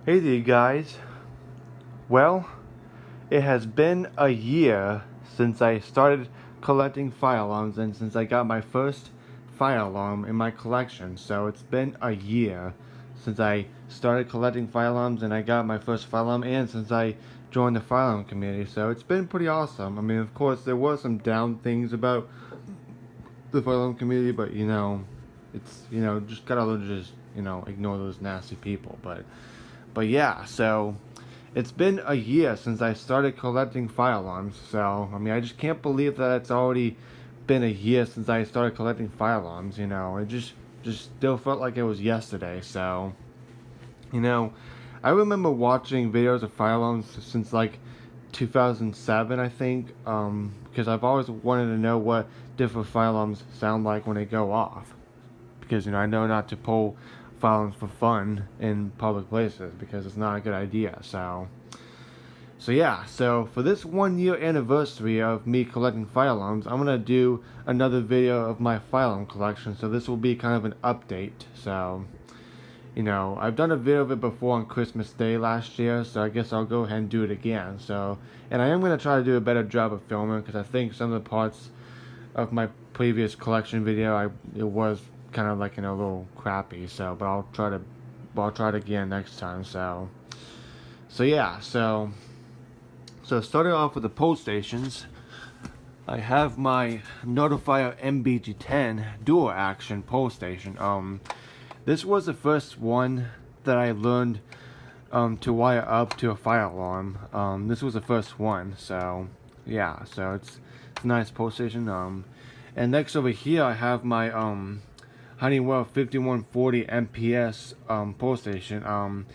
Hey there, guys. Well, it has been a year since I started collecting fire alarms and since I got my first fire alarm in my collection. So it's been a year since I started collecting fire alarms and I got my first fire alarm and since I joined the fire alarm community. So it's been pretty awesome. I mean, of course, there were some down things about the fire alarm community, but it's, just gotta learn to just, ignore those nasty people. But yeah, so it's been a year since I started collecting fire alarms. So I mean, I just can't believe that it's already been a year since I started collecting fire alarms. It just still felt like it was yesterday. So you know, I remember watching videos of fire alarms since like 2007, I think, because I've always wanted to know what different fire alarms sound like when they go off. Because I know not to pull fire alarms for fun in public places because it's not a good idea. So yeah, so for this 1 year anniversary of me collecting fire alarms, I'm gonna do another video of my fire alarm collection. So this will be kind of an update. So I've done a video of it before on Christmas Day last year, so I guess I'll go ahead and do it again. And I am gonna try to do a better job of filming because I think some of the parts of my previous collection video, it was kind of like a little crappy. But I'll try it again next time. So yeah, so starting off with the pole stations, I have my Notifier MBG10 dual action pole station. This was the first one that I learned to wire up to a fire alarm. This was the first one, so yeah, so it's a nice pole station. And next over here I have my Honeywell 5140 MPS pole station.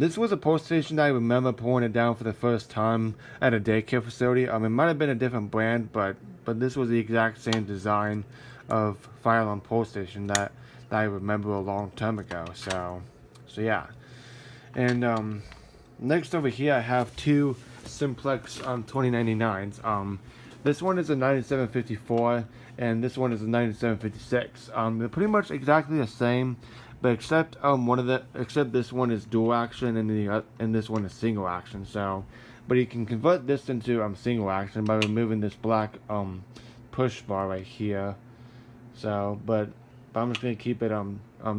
This was a pole station that I remember pulling it down for the first time at a daycare facility. It might have been a different brand, but this was the exact same design of fire alarm pole station that I remember a long time ago. So yeah. And next over here I have two Simplex 2099s. This one is a 9754 and this one is a 9756. They're pretty much exactly the same, but except except this one is dual action and this one is single action. But you can convert this into single action by removing this black push bar right here. But I'm just gonna keep it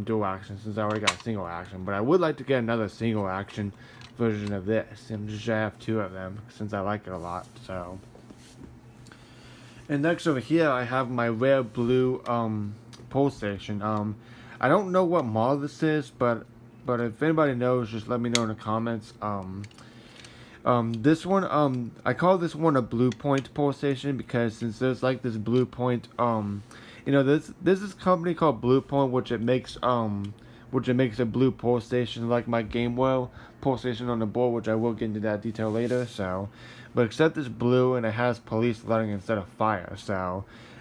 dual action since I already got single action. But I would like to get another single action version of this. I'm just gonna have two of them since I like it a lot. And next over here I have my rare blue pole station. I don't know what model this is, but if anybody knows, just let me know in the comments. This one, I call this one a Blue Point pole station because since there's like this Blue Point, this is a company called Blue Point, which it makes a blue pole station like my Gamewell pole station on the board, which I will get into that detail later. But except it's blue and it has police alerting instead of fire.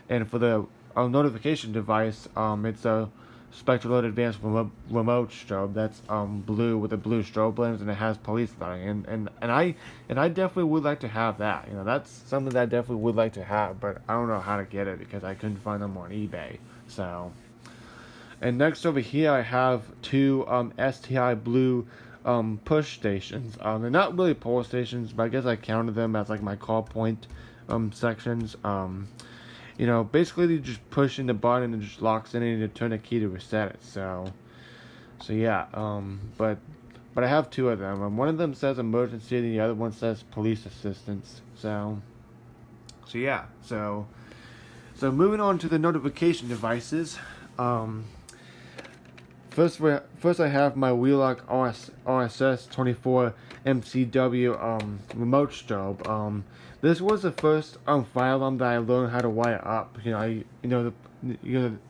And for the notification device, it's a Spectral Advanced remote strobe that's blue with a blue strobe lens and it has police alerting. And I definitely would like to have that. That's something that I definitely would like to have, but I don't know how to get it because I couldn't find them on eBay. And next over here I have two STI blue push stations. They're not really pole stations, but I guess I counted them as like my call point sections. Basically you just push in the button and it just locks in and you turn the key to reset it. So yeah. But I have two of them. One of them says emergency and the other one says police assistance. So yeah. So moving on to the notification devices. First I have my Wheelock RSS 24 MCW remote strobe. This was the first fire alarm that I learned how to wire up. The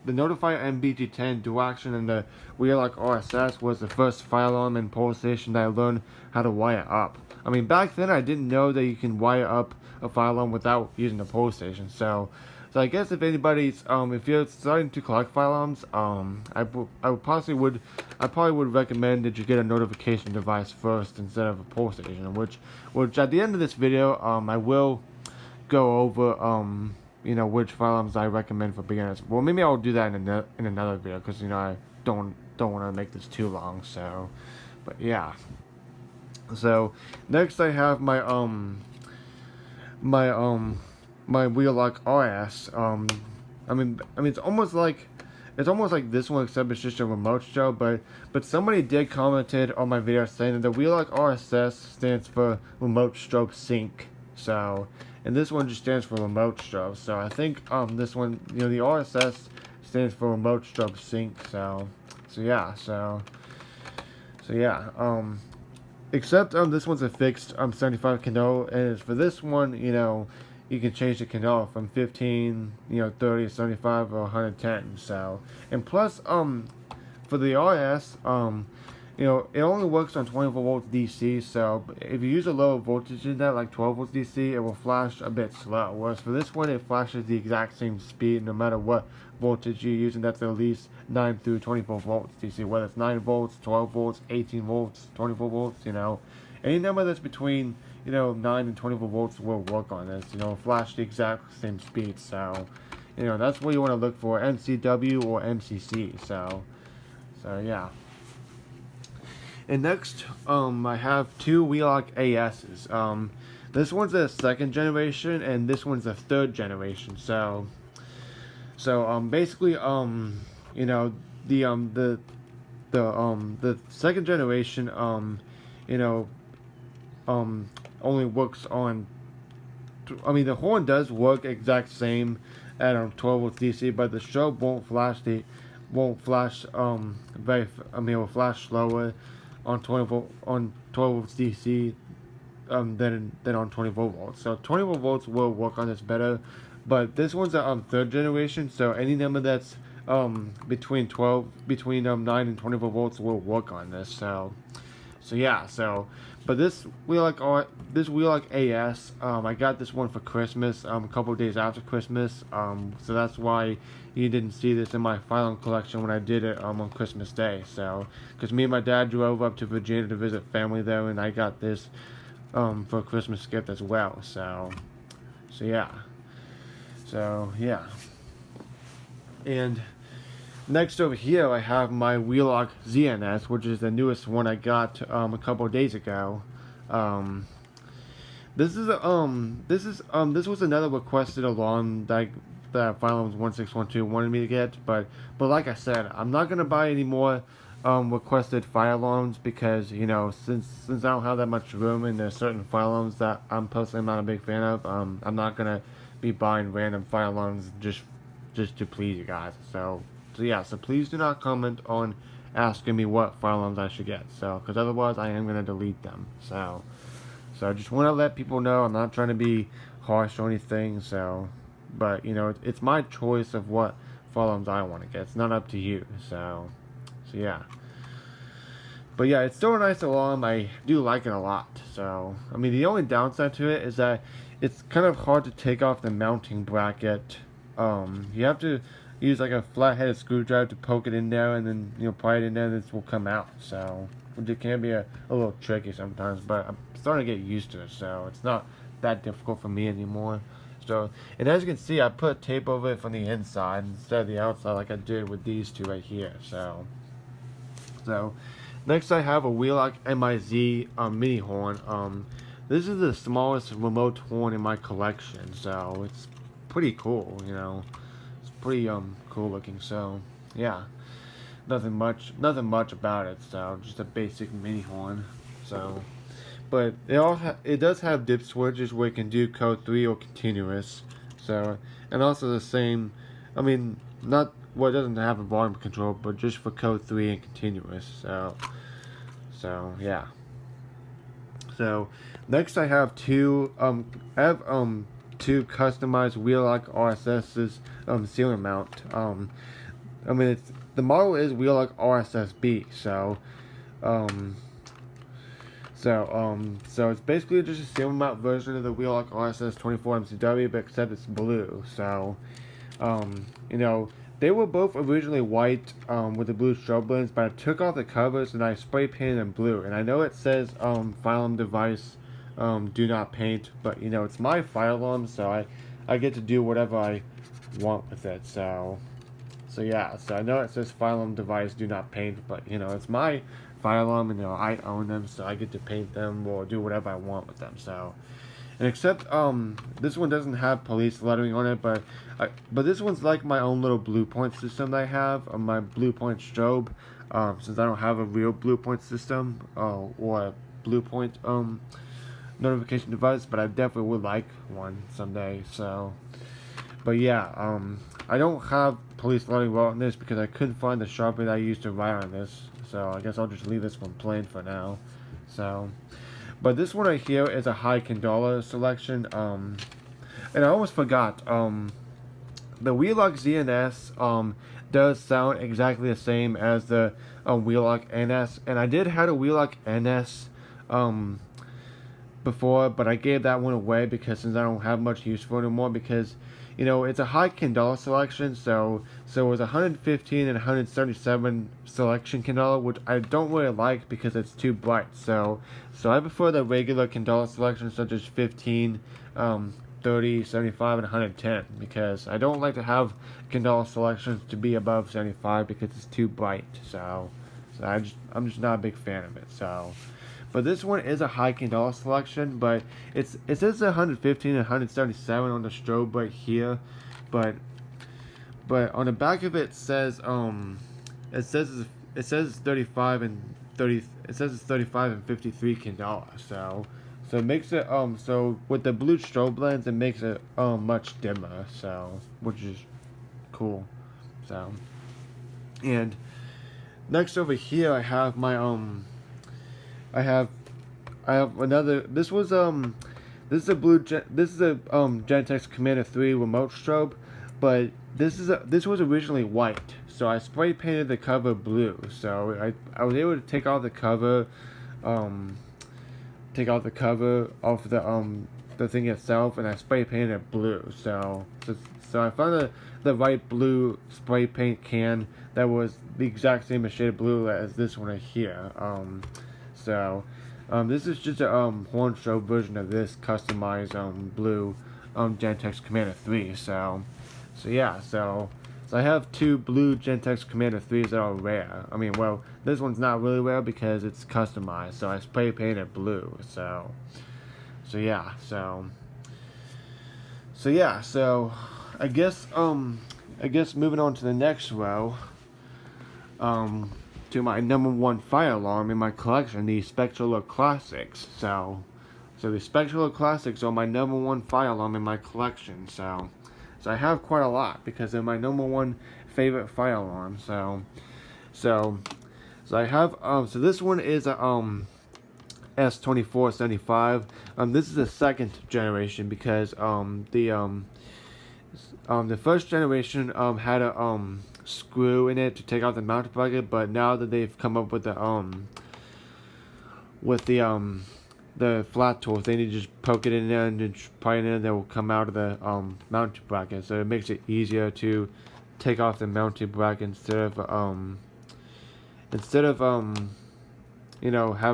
Notifier MBG10 dual action and the Wheelock RSS was the first fire alarm and pole station that I learned how to wire up. I mean, back then I didn't know that you can wire up a fire alarm without using a pole station. So I guess if anybody's if you're starting to collect fire alarms, I probably would recommend that you get a notification device first instead of a pole station. Which at the end of this video, I will go over which fire alarms I recommend for beginners. Well, maybe I'll do that in another video because I don't want to make this too long. But yeah. So next I have my my wheel lock RS. I mean it's almost like this one, except it's just a remote strobe. But somebody did commented on my video saying that the wheel lock RSS stands for remote strobe sync. So, and this one just stands for remote strobe. So I think this one, the RSS stands for remote strobe sync. So yeah. So yeah. Except this one's a fixed 75 canal, and for this one, you can change the canal from 15, 30, 75, or 110. So, and plus for the RS, it only works on 24 volts DC. So if you use a lower voltage in that, like 12 volts DC, it will flash a bit slow. Whereas for this one, it flashes the exact same speed no matter what voltage you're using. That's at least 9 through 24 volts DC. Whether it's 9 volts, 12 volts, 18 volts, 24 volts, any number that's between 9 and 24 volts will work on this. Flash the exact same speed. So, that's what you want to look for, MCW or MCC. So yeah. And next, I have two Wheelock ASs. This one's the second generation, and this one's the third generation. So basically, the second generation, only works on. I mean, the horn does work exact same at 12 volts DC, but the strobe won't flash it will flash slower on 12 volts DC than on 24 volts. So 24 volts will work on this better, but this one's a third generation, so any number that's between 9 and 24 volts will work on this. So yeah, but this Wheelock AS, I got this one for Christmas, a couple of days after Christmas, so that's why you didn't see this in my firearm collection when I did it on Christmas Day. So, because me and my dad drove up to Virginia to visit family there, and I got this for a Christmas gift as well. So yeah, and next over here, I have my Wheelock ZNS, which is the newest one I got a couple of days ago. This was another requested alarm that Firearms 1612 wanted me to get, but like I said, I'm not gonna buy any more requested fire alarms because since I don't have that much room and there's certain fire alarms that I'm personally not a big fan of, I'm not gonna be buying random fire alarms just to please you guys. So please do not comment on asking me what fire alarms I should get. So, because otherwise I am gonna delete them. So I just want to let people know I'm not trying to be harsh or anything. So, but it's my choice of what fire alarms I want to get. It's not up to you. So yeah. But yeah, it's still a nice alarm. I do like it a lot. So, I mean, the only downside to it is that it's kind of hard to take off the mounting bracket. You have to use like a flat-headed screwdriver to poke it in there, and then pry it in there, and this will come out. So, which it can be a little tricky sometimes, but I'm starting to get used to it, so it's not that difficult for me anymore. So, and as you can see, I put tape over it from the inside instead of the outside, like I did with these two right here. So next I have a Wheelock MIZ mini horn. This is the smallest remote horn in my collection, so it's pretty cool. It's pretty cool looking. So yeah, nothing much about it. So just a basic mini horn. So, but it does have dip switches where it can do code 3 or continuous. So, and also the same. I mean, not. Well, it doesn't have a volume control, but just for code 3 and continuous. So yeah. So next I have two customized Wheelock RSS's ceiling mount. I mean the model is Wheelock RSSB. So it's basically just a ceiling mount version of the Wheelock RSS 24 MCW, but except it's blue. So they were both originally white with the blue strobe blends, but I took off the covers and I spray painted them blue. And I know it says fire alarm device do not paint, but it's my fire alarm, so I get to do whatever I want with it. So So yeah, so I know it says fire alarm device do not paint, but it's my fire alarm, and I own them, so I get to paint them or do whatever I want with them. So, and except this one doesn't have police lettering on it, but this one's like my own little blue point system that I have on my blue point strobe. Since I don't have a real blue point system or a blue point notification device, but I definitely would like one someday. So, but yeah, I don't have police lettering well on this because I couldn't find the Sharpie that I used to write on this. So I guess I'll just leave this one plain for now. So, but this one right here is a high Candela selection. And I almost forgot. The Wheelock ZNS does sound exactly the same as the Wheelock NS, and I did have a Wheelock NS before, but I gave that one away because since I don't have much use for it anymore, because it's a high Candela selection, so it was 115 and 177 selection Candela, which I don't really like because it's too bright. So I prefer the regular Candela selection, such as 15, 30, 75, and 110, because I don't like to have Candela selections to be above 75 because it's too bright. So I'm just not a big fan of it. So. But this one is a high Candela selection, but it says 115 and 177 on the strobe right here, but on the back of it says it says 35 and 30. It says it's 35 and 53 Candela. So it makes it so with the blue strobe lens, it makes it much dimmer. So which is cool. So, and next over here I have my I have another. This is a Gentex Commander 3 remote strobe, but this was originally white, so I spray painted the cover blue. So I was able to take off the cover off the thing itself, and I spray painted it blue. So I found the right blue spray paint can that was the exact same shade of blue as this one right here. This is just a horn strobe version of this customized blue Gentex Commander 3. So I have two blue Gentex Commander 3s that are rare. I mean, well, this one's not really rare because it's customized, so I spray painted blue. So I guess moving on to the next row. To my number one fire alarm in my collection, the Spectral Classics. So the Spectral Classics are my number one fire alarm in my collection. So I have quite a lot because they're my number one favorite fire alarm. So I have so this one is a S2475. This is the second generation because the first generation had a screw in it to take out the mounting bracket, but now that they've come up with the flat tool, they need to just poke it in there and just pry it in, that will come out of the mounting bracket. So it makes it easier to take off the mounting bracket instead of having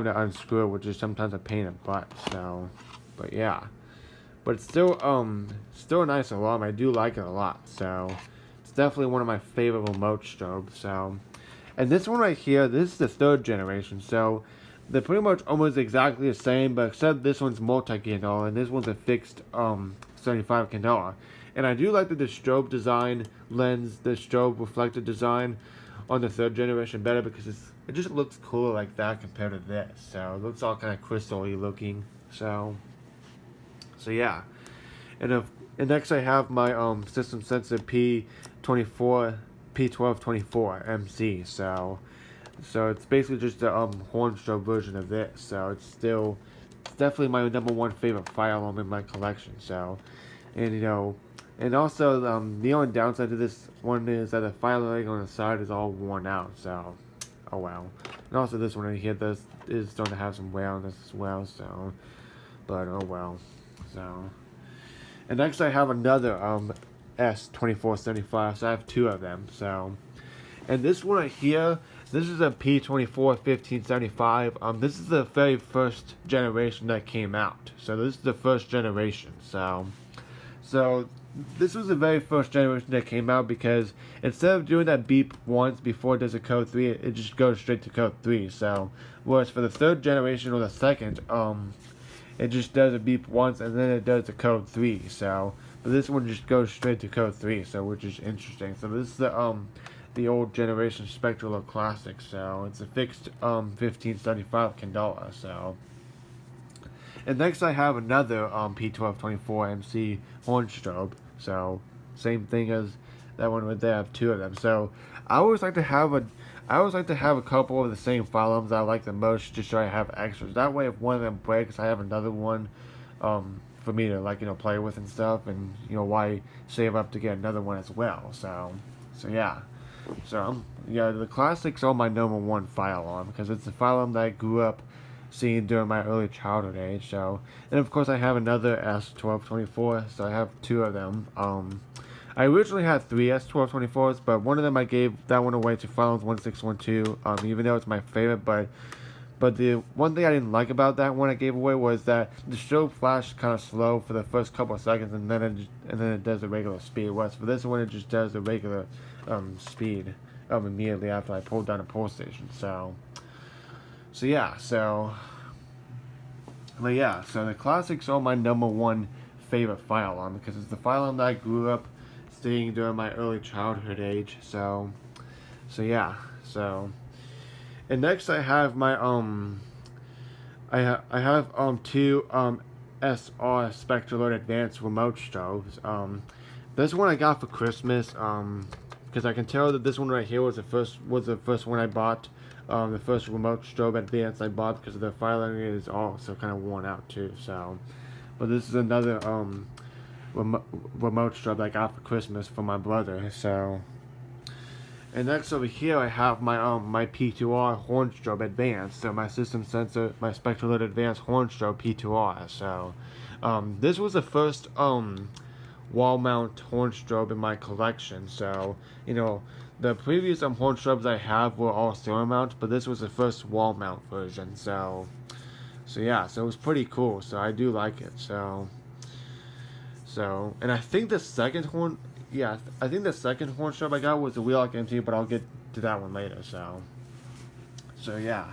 to unscrew it, which is sometimes a pain in the butt. So, but yeah, but it's still a nice alarm. I do like it a lot. So it's definitely one of my favorite remote strobes. So, and this one right here, this is the third generation. So they're pretty much almost exactly the same, but except this one's multi-candela and this one's a fixed 75 candela. And I do like the strobe design lens, the strobe reflective design on the third generation better because it just looks cooler like that compared to this. So it looks all kind of crystal-y looking. So yeah. And next I have my system sensor P1224 MC. So it's basically just a horn strobe version of this. So it's definitely my number one favorite fire alarm in my collection. So, and also the only downside to this one is that the fire leg on the side is all worn out. So, oh well. And also this one right here is starting to have some wear on this as well. So, but oh well. So, and next I have another S2475. So I have two of them. So, and this one right here, this is a P241575. This is the very first generation that came out. So this is the first generation. So this was the very first generation that came out, because instead of doing that beep once before it does a code 3, it just goes straight to code 3. So, whereas for the third generation or the second, it just does a beep once and then it does the code 3. So, but this one just goes straight to code 3, so which is interesting. So this is the old generation Spectral Classic. So it's a fixed 1575 candela. So. And next I have another P1224 MC horn strobe. So same thing as that one right there. I have two of them. So I always like to have a couple of the same firearms I like the most, just so I have extras. That way, if one of them breaks, I have another one for me to play with and stuff. And why save up to get another one as well. So yeah. So yeah, the classics are my number one firearm, because it's the firearm that I grew up seeing during my early childhood age. So, and of course I have another S1224, so I have two of them. I originally had three S1224s, but one of them I gave that one away to Firearms 1612, even though it's my favorite. But the one thing I didn't like about that one I gave away was that the strobe flashed kind of slow for the first couple of seconds, and then it does the regular speed. Whereas for this one, it just does the regular speed immediately after I pulled down a pull station. So yeah, so the classics are my number one favorite firearm, because it's the firearm that I grew up seeing during my early childhood age. So yeah, so. And next I have my I have two SR Spectral Advanced remote strobes. This one I got for Christmas, because I can tell that this one right here was the first one I bought. The first remote strobe advance I bought, because the firing is also kind of worn out too. So, but this is another remote strobe I got for Christmas for my brother. So, and next over here I have my P2R horn strobe advanced. So my system sensor, my Spectral Advanced horn strobe P2R. So, this was the first wall mount horn strobe in my collection. So the previous horn strobes I have were all ceiling mount, but this was the first wall mount version. So yeah, so it was pretty cool. So I do like it. So and I think the second horn strobe I got was the Wheelock MT, but I'll get to that one later. So yeah.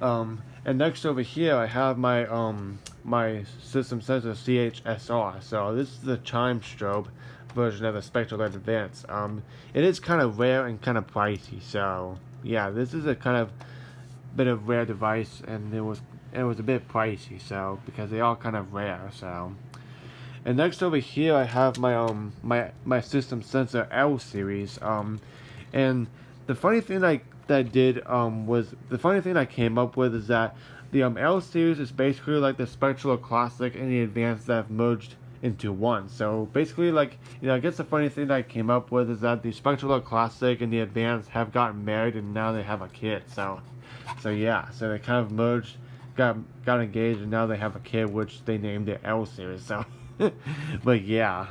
And next over here I have my system sensor CHSR. So this is the chime strobe version of the Spectral Advance. It is kind of rare and kind of pricey. So yeah, this is a kind of bit of rare device, and it was a bit pricey. So because they are kind of rare. So. And next over here I have my system sensor L series. And the funny thing that I did was the funny thing I came up with is that the L series is basically like the Spectral Classic and the Advanced that have merged into one. So basically, I guess the funny thing that I came up with is that the Spectral Classic and the Advanced have gotten married, and now they have a kid. So yeah, so they kind of merged, got engaged, and now they have a kid, which they named the L series. So but yeah,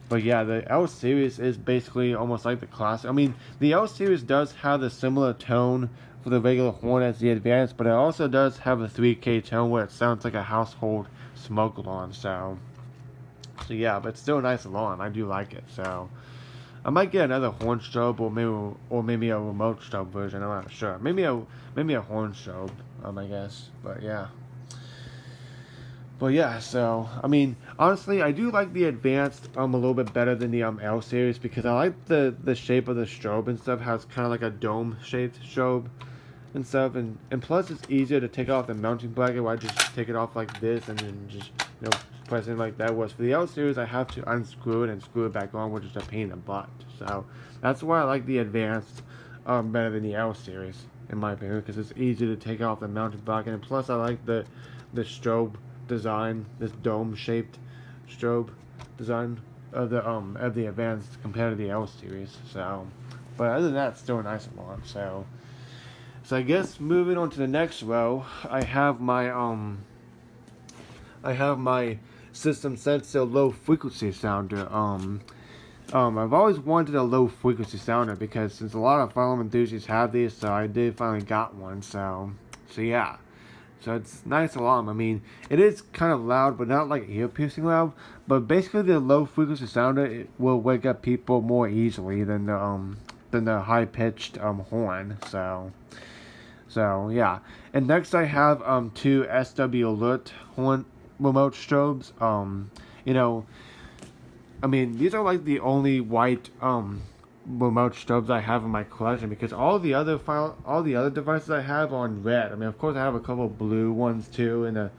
the L series is basically almost like the classic. I mean, the L series does have the similar tone for the regular horn as the Advanced, but it also does have a 3K tone where it sounds like a household smoke alarm. So yeah, but it's still a nice alarm. I do like it. So I might get another horn strobe, or maybe a remote strobe version. I'm not sure. Maybe a horn strobe. I guess. But yeah. But yeah, so I mean, honestly, I do like the Advanced a little bit better than the L series, because I like the shape of the strobe and stuff. How it's kind of like a dome shaped strobe and stuff, and plus it's easier to take off the mounting bracket, where I just take it off like this and then just press it like that. Whereas for the L series, I have to unscrew it and screw it back on, which is a pain in the butt. So that's why I like the Advanced better than the L series, in my opinion, because it's easy to take off the mounting bracket, and plus I like the strobe design, this dome shaped strobe design of the Advanced compared to the L series. So, but other than that, it's still a nice alarm. So I guess moving on to the next row, I have my system sensor low frequency sounder. I've always wanted a low frequency sounder, because since a lot of firearm enthusiasts have these, so I did finally got one. So yeah. So it's a nice alarm. I mean, it is kind of loud, but not like ear-piercing loud. But basically, the low-frequency sounder it will wake up people more easily than the high-pitched horn. So yeah. And next, I have two SW alert horn remote strobes. You know, I mean, these are like the only white remote strobes I have in my collection because all the other devices I have are on red. I mean, of course, I have a couple of blue ones too and a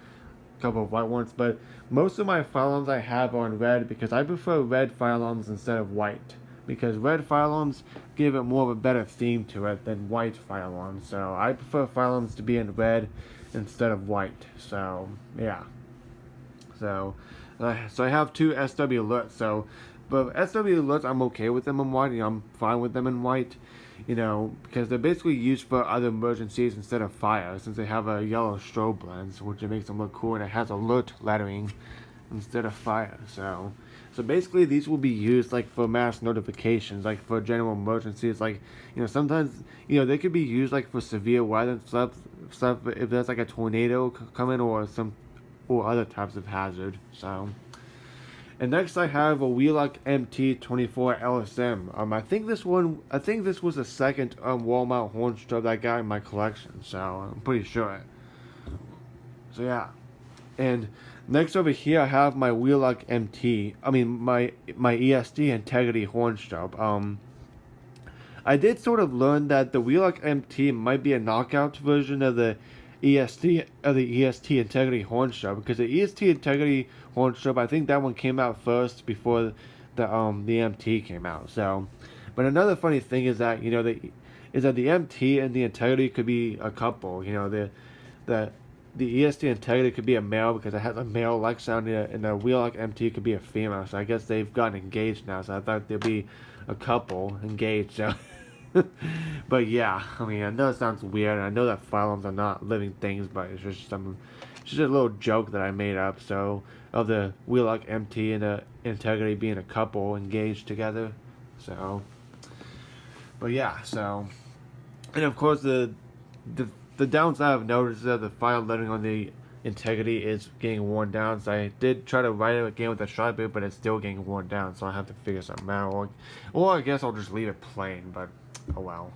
couple of white ones, but most of my fire alarms I have are on red because I prefer red fire alarms instead of white because red fire alarms give it more of a better theme to it than white fire alarms. So I prefer fire alarms to be in red instead of white. So yeah. So I have two SW alerts. But SW alerts, I'm okay with them in white. I'm fine with them in white. Because they're basically used for other emergencies instead of fire, since they have a yellow strobe lens, which makes them look cool, and it has alert lettering instead of fire. So basically, these will be used like for mass notifications, like for general emergencies. Like sometimes they could be used like for severe weather and stuff if there's like a tornado coming or other types of hazard. And next I have a Wheelock MT24 LSM. I think this was the second wall mount horn strobe that I got in my collection. So I'm pretty sure. So yeah. And next over here I have my Wheelock MT. I mean my ESD Integrity horn strobe. I did sort of learn that the Wheelock MT might be a knockout version of the EST Integrity horn strobe because the EST Integrity horn strobe, I think that one came out first before the MT came out. But another funny thing is that the MT and the Integrity could be a couple. The EST Integrity could be a male because it has a male like sound, and the Wheelock MT could be a female. So I guess they've gotten engaged now. So I thought there'd be a couple engaged. So. But yeah, I mean, I know it sounds weird, and I know that fire alarms are not living things, but it's just a little joke that I made up. So of the Wheelock MT and the Integrity being a couple engaged together. So, but yeah, and of course the downside I've noticed is that the fire lettering on the Integrity is getting worn down. So I did try to write it again with a shot bit, but it's still getting worn down. So I have to figure something out, or I guess I'll just leave it plain. But oh well.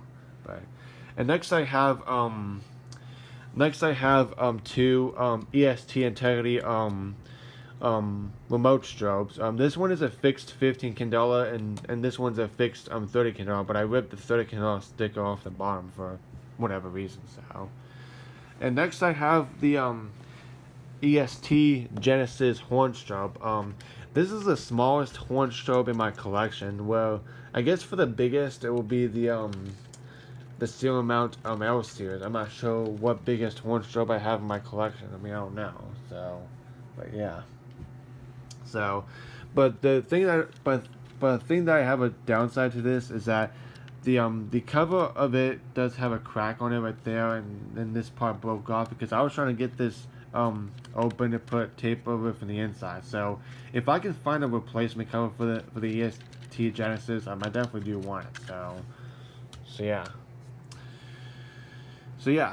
And next I have two EST Integrity remote strobes. This one is a fixed 15 candela and this one's a fixed 30 candela, but I ripped the 30 candela sticker off the bottom for whatever reason. And next I have the EST Genesis horn strobe. This is the smallest horn strobe in my collection. Well, I guess for the biggest it will be the serial mount L series. I'm not sure what biggest horn strobe I have in my collection. I mean, I don't know. But yeah. But the thing that I have a downside to this is that the cover of it does have a crack on it right there, and then this part broke off because I was trying to get this open to put tape over it from the inside. So if I can find a replacement cover for the EST Genesis, I definitely do want it. So yeah.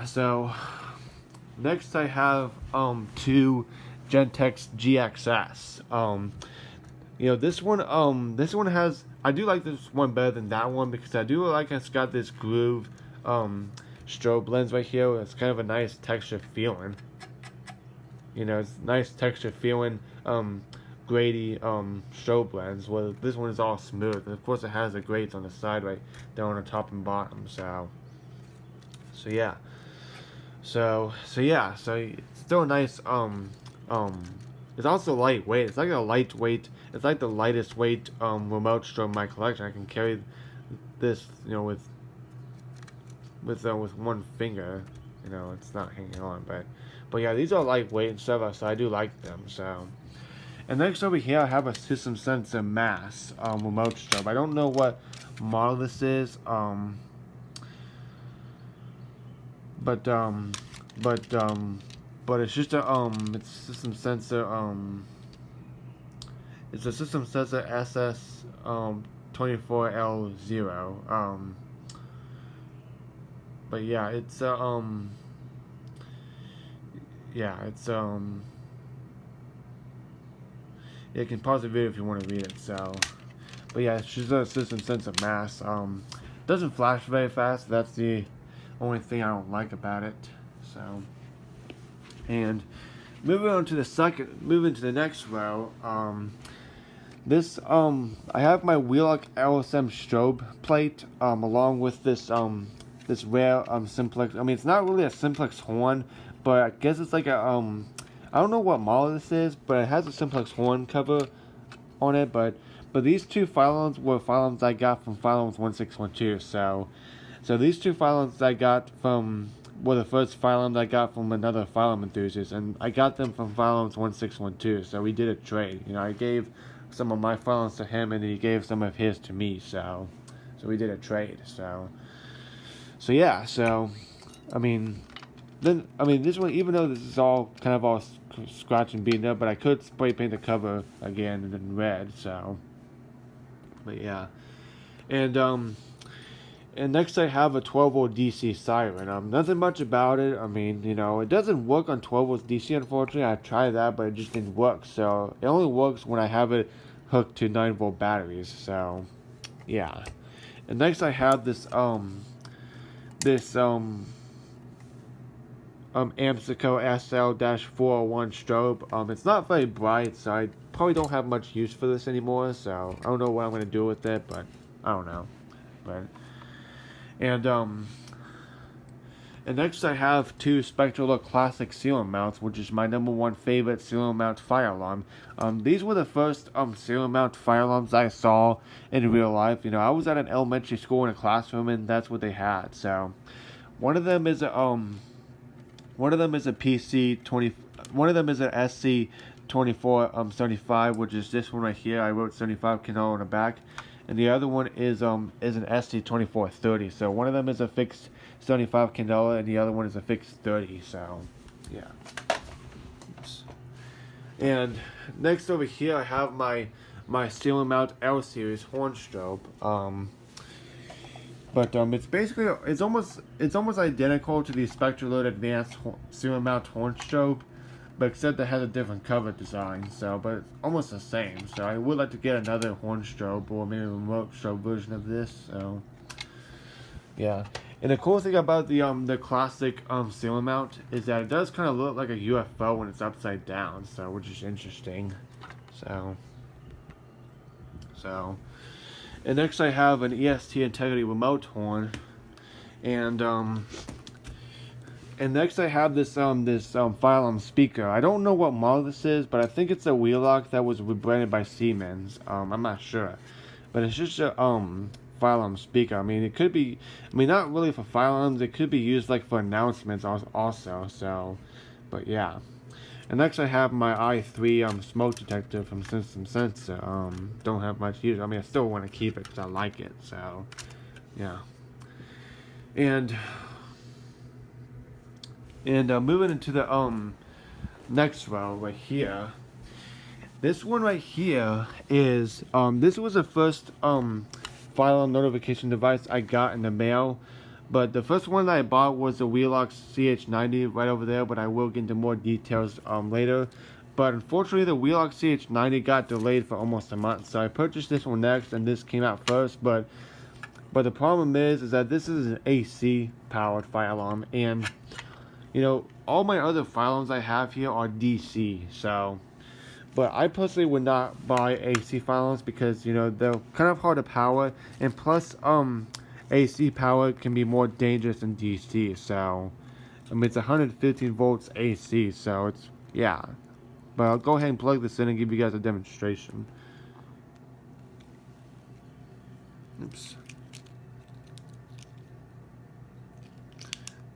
So next I have two Gentex GXS. This one has, I do like this one better than that one because I do like it's got this groove strobe lens right here. It's kind of a nice texture feeling. It's nice texture feeling grady strobe lens. Well, this one is all smooth, and of course it has the grates on the side right down on the top and bottom. So yeah. So it's still a nice it's also lightweight. It's like a lightweight. It's like the lightest weight remote strobe in my collection. I can carry this, with one finger. It's not hanging on, but yeah, these are lightweight and stuff, so I do like them. And next over here, I have a System Sensor Mass remote strobe. I don't know what model this is, but it's just it's System Sensor it's a System Sensor SS 24L0. But yeah, it's yeah, it's yeah, you can pause the video if you want to read it. So, but yeah, it's just a system sense of mass. Doesn't flash very fast. That's the only thing I don't like about it. So, and moving to the next row. This I have my Wheelock LSM strobe plate along with this rare simplex. I mean, it's not really a simplex horn, but I guess it's like a I don't know what model this is, but it has a simplex horn cover on it. But these two phylums were phylums I got from Phylums 1612. So these two phylums I got from were the first phylums I got from another phylum enthusiast, and I got them from Phylums 1612. So we did a trade. You know, I gave some of my phylums to him, and he gave some of his to me. So we did a trade. So yeah. So I mean, this one, even though this is all kind of all scratched and beaten up, but I could spray paint the cover again in red. So, but yeah, and and next I have a 12-volt DC siren. Nothing much about it. I mean, you know, it doesn't work on 12 volts DC. Unfortunately, I tried that, but it just didn't work. So it only works when I have it hooked to 9-volt batteries. So, yeah. And next I have this Amsico SL-401 strobe. It's not very bright, so I probably don't have much use for this anymore. So I don't know what I'm gonna do with it, but I don't know. But and and next I have two Spectral Classic ceiling mounts, which is my #1 favorite ceiling mount fire alarm. These were the first ceiling mount fire alarms I saw in real life. You know, I was at an elementary school in a classroom, and that's what they had. So one of them is a one of them is a PC 20. One of them is an SC 24 75, which is this one right here. I wrote 75 Canola on the back, and the other one is an SC 2430. So one of them is a fixed 75 Canola, and the other one is a fixed 30. So yeah. Oops. And next over here, I have my ceiling mount L series horn strobe. But it's basically it's almost identical to the Spectralode Advanced ceiling mount horn strobe, but except it has a different cover design. So, but it's almost the same. So I would like to get another horn strobe or maybe a remote strobe version of this. So yeah. And the cool thing about the classic ceiling mount is that it does kind of look like a UFO when it's upside down. So which is interesting. So. And next I have an EST Integrity remote horn, and next I have this Phylum speaker. I don't know what model this is, but I think it's a Wheelock that was rebranded by Siemens. I'm not sure, but it's just a Phylum speaker. I mean, it could be. I mean, not really for Phylums. It could be used like for announcements also. So, but yeah. And next I have my i3 smoke detector from System Sensor. Don't have much use. I mean, I still want to keep it because I like it. So, yeah. And moving into the next row right here. This one right here is this was the first file notification device I got in the mail. But the first one that I bought was the Wheelock CH90 right over there, but I will get into more details later. But unfortunately, the Wheelock CH90 got delayed for almost a month, so I purchased this one next, and this came out first. But the problem is that this is an AC powered fire alarm, and you know all my other fire alarms I have here are DC. So, but I personally would not buy AC fire alarms because you know they're kind of hard to power, and plus AC power can be more dangerous than DC, so I mean it's 115 volts AC, so it's yeah. But I'll go ahead and plug this in and give you guys a demonstration. Oops.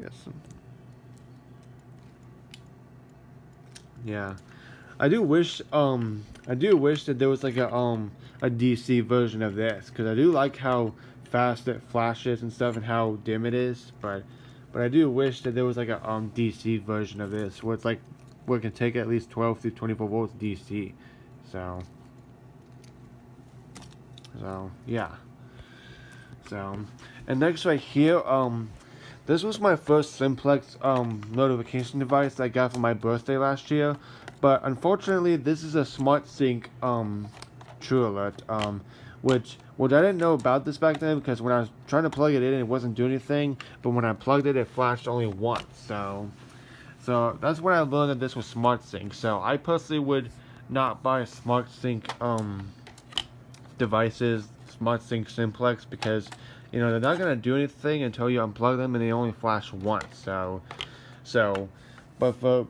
Yes. Yeah. I do wish that there was like a DC version of this, because I do like how fast it flashes and stuff and how dim it is, but I do wish that there was like a DC version of this where it's like where it can take at least 12 through 24 volts DC. So yeah. So and next right here, This was my first simplex notification device I got for my birthday last year, but unfortunately this is a smart sync true alert, which I didn't know about this back then, because when I was trying to plug it in, it wasn't doing anything, but when I plugged it, it flashed only once. So that's when I learned that this was smart sync. So I personally would not buy smart sync devices, smart sync simplex, because they're not gonna do anything until you unplug them, and they only flash once. So but for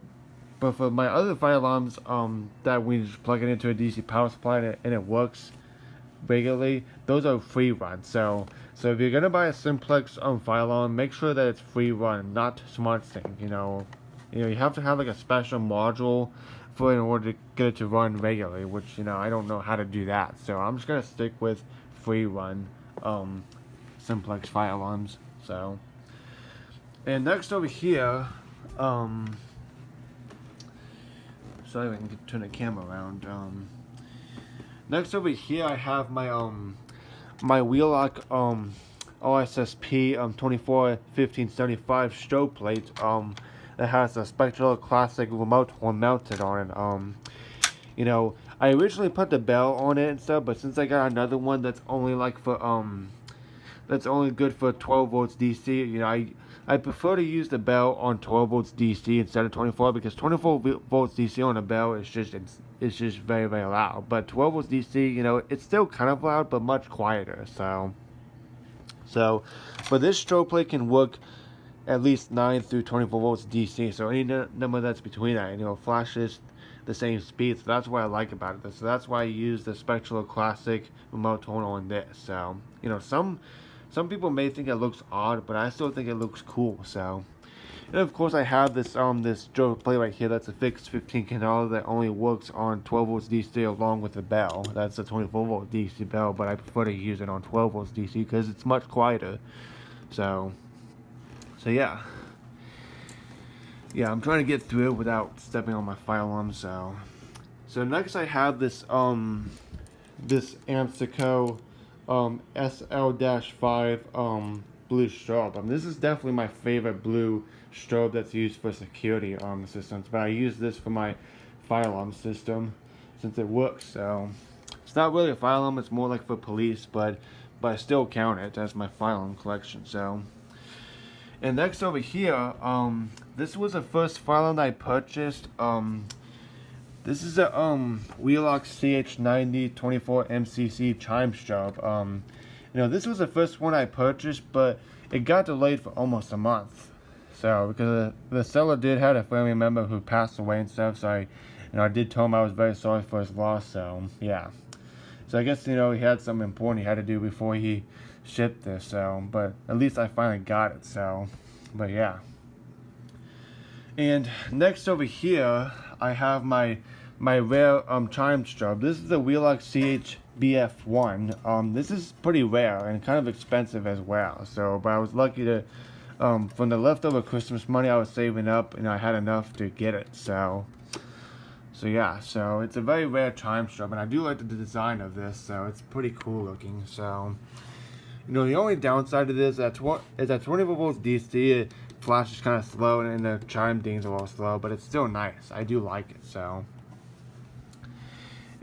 my other fire alarms that we just plug it into a DC power supply and it works regularly, those are free run. So if you're gonna buy a simplex fire alarm, make sure that it's free run, not smart sync. You have to have like a special module for it in order to get it to run regularly, which I don't know how to do that. So I'm just gonna stick with free run simplex fire alarms. So, and next over here, sorry, I can turn the camera around. Next over here, I have my Wheelock OSSP 241575 strobe plate that has a Spectral Classic remote horn mounted on it. I originally put the bell on it and stuff, but since I got another one that's only that's only good for 12 volts DC, I prefer to use the bell on 12 volts DC instead of 24, because 24 volts DC on a bell is just very, very loud. But 12 volts DC, it's still kind of loud, but much quieter. But this strobe plate can work at least 9 through 24 volts DC. So any number that's between that, flashes the same speed. So that's what I like about it. So that's why I use the Spectral Classic remote tone on this. So some people may think it looks odd, but I still think it looks cool. So, and of course I have this this strobe plate right here. That's a fixed 15 canal that only works on 12 volts DC along with the bell. That's a 24 volt DC bell, but I prefer to use it on 12 volts DC because it's much quieter. So yeah, I'm trying to get through it without stepping on my fire alarm. So next I have this this Amsico SL-5 blue strobe. This is definitely my favorite blue strobe that's used for security systems, but I use this for my fire alarm system since it works. So it's not really a fire alarm, it's more like for police, but I still count it as my fire alarm collection. So, and next over here, this was the first fire alarm that I purchased. This is a Wheelock CH90 24 MCC chime strobe. This was the first one I purchased, but it got delayed for almost a month. So because the seller did have a family member who passed away and stuff, so I did tell him I was very sorry for his loss. So yeah. So I guess he had something important he had to do before he shipped this. So, but at least I finally got it. So, but yeah. And next over here, I have my rare chime strobe. This is the Wheelock CHBF1. This is pretty rare and kind of expensive as well. So, but I was lucky to, from the leftover Christmas money I was saving up, and I had enough to get it. So yeah. So it's a very rare chime strobe, and I do like the design of this. So it's pretty cool looking. So the only downside to this is that 24 volts DC. It flashes kind of slow, and the chime dings a little slow, but it's still nice. I do like it. So,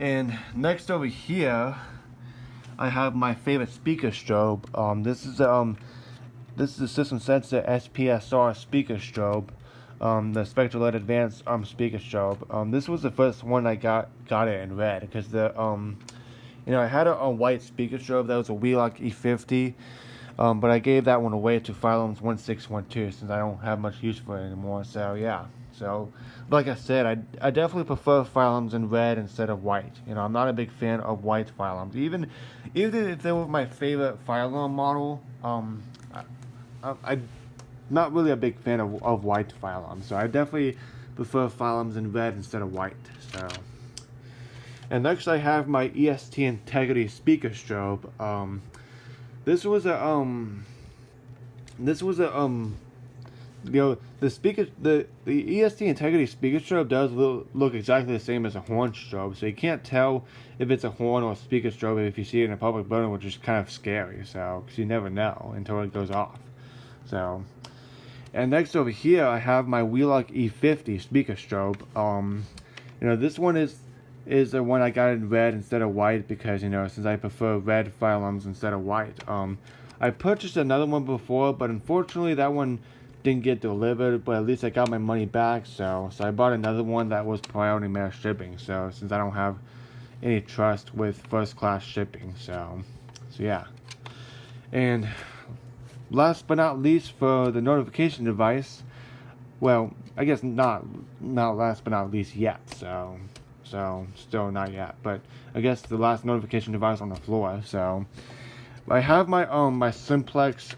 and next over here, I have my favorite speaker strobe. This is the System Sensor SPSR speaker strobe, the Spectral LED Advanced speaker strobe. This was the first one I got it in red, because I had a white speaker strobe that was a Wheelock E50. But I gave that one away to Fire Alarms 1612 since I don't have much use for it anymore. So yeah. So like I said, I definitely prefer fire alarms in red instead of white. I'm not a big fan of white fire alarms. Even if they were my favorite fire alarm model, I'm not really a big fan of white fire alarms. So I definitely prefer fire alarms in red instead of white. So. And next I have my EST Integrity speaker strobe. This was a the EST Integrity speaker strobe does look exactly the same as a horn strobe, so you can't tell if it's a horn or a speaker strobe if you see it in a public building, which is kind of scary. So, because you never know until it goes off. So, And next over here, I have my Wheelock E50 speaker strobe. This one is the one I got in red instead of white because, since I prefer red fire alarms instead of white. I purchased another one before, but unfortunately that one didn't get delivered, but at least I got my money back, so I bought another one that was priority mail shipping, so since I don't have any trust with first class shipping, so yeah. And last but not least, for the notification device, well, I guess not last but not least yet, so still not yet, but I guess the last notification device on the floor. So I have my my Simplex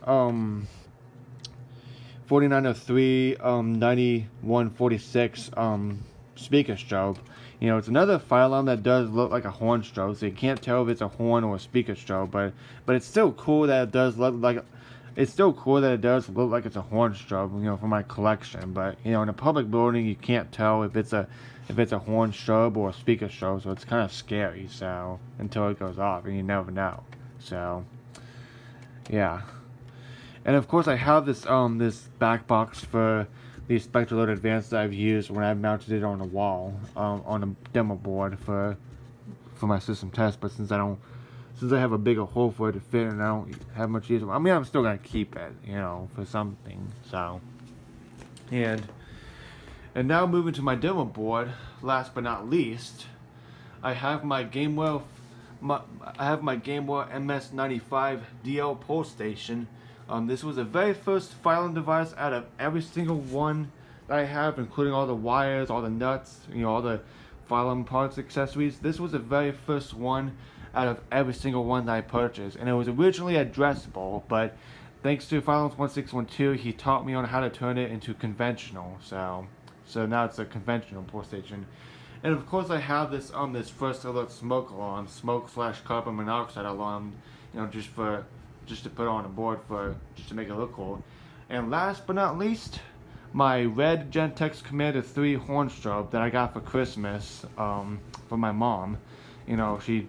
4903 9146 speaker strobe. It's another fire alarm that does look like a horn strobe, so you can't tell if it's a horn or a speaker strobe, but it's still cool that it does look like it's a horn strobe, for my collection. But in a public building, you can't tell if it's a horn strobe or a speaker strobe, so it's kind of scary. So until it goes off, and you never know. So yeah. And of course, I have this this back box for the SpectraLoad Advanced that I've used when I've mounted it on the wall, on a demo board for my system test. But since I have a bigger hole for it to fit, and I don't have much use. I'm still gonna keep it, for something. So, and now moving to my demo board. Last but not least, I have my Gamewell MS95 DL pole station. This was the very first filing device out of every single one that I have, including all the wires, all the nuts, all the filing parts, accessories. This was the very first one out of every single one that I purchased, and it was originally addressable, but thanks to Firearms1612, he taught me on how to turn it into conventional. So now it's a conventional pole station. And of course, I have this this first alert smoke alarm, smoke/carbon monoxide alarm, just to put on a board just to make it look cool. And last but not least, my red Gentex Commander 3 horn strobe that I got for Christmas from my mom. She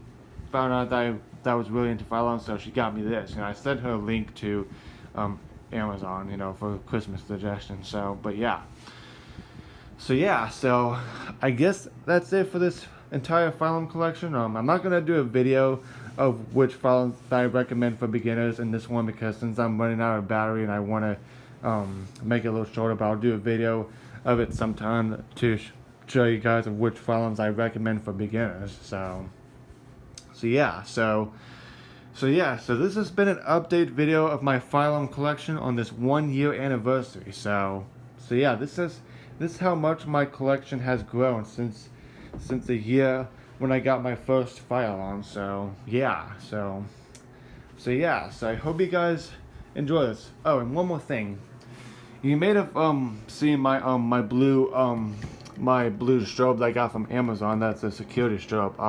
found out that I was really into fire alarms, so she got me this. I sent her a link to Amazon, for Christmas suggestions. So I guess that's it for this entire fire alarm collection. I'm not gonna do a video of which fire alarms that I recommend for beginners in this one, because since I'm running out of battery and I want to make it a little shorter, but I'll do a video of it sometime to show you guys of which fire alarms I recommend for beginners. So this has been an update video of my fire alarm collection on this 1-year anniversary. So this is how much my collection has grown since the year when I got my first fire alarm. So I hope you guys enjoy this. Oh, and one more thing. You may have seen my my blue strobe that I got from Amazon. That's a security strobe.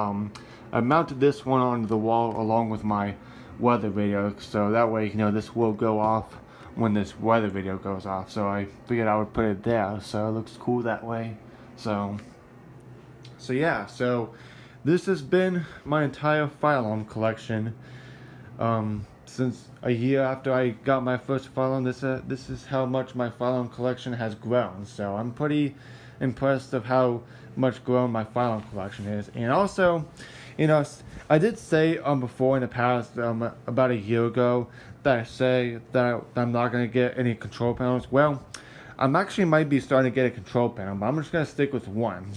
I mounted this one onto the wall along with my weather radio, so that way this will go off when this weather video goes off. So I figured I would put it there, so it looks cool that way. So this has been my entire fire alarm collection. Since a year after I got my first fire alarm, this is how much my fire alarm collection has grown. So I'm pretty impressed of how much grown my fire alarm collection is. And also, I did say before in the past, about a year ago, that I say that I'm not going to get any control panels. Well, I'm actually might be starting to get a control panel, but I'm just going to stick with one.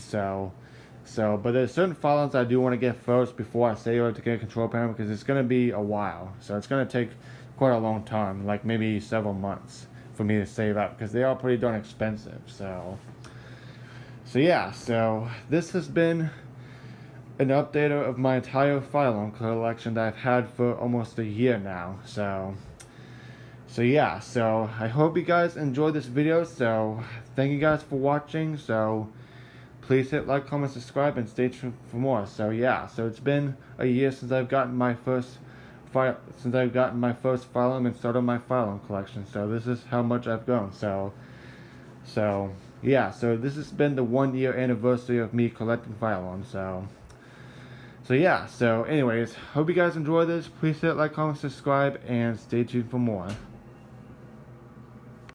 But there's certain fire alarms I do want to get first before I say to get a control panel, because it's going to be a while. So it's going to take quite a long time, like maybe several months for me to save up, because they are pretty darn expensive. So this has been an update of my entire fire alarm collection that I've had for almost a year now. So I hope you guys enjoyed this video. So thank you guys for watching. So please hit like, comment, subscribe, and stay tuned for more. So it's been a year since I've gotten my first fire alarm and started my fire alarm collection. So this is how much I've grown. So this has been the 1-year anniversary of me collecting fire alarms. So anyways, hope you guys enjoy this. Please hit like, comment, subscribe, and stay tuned for more.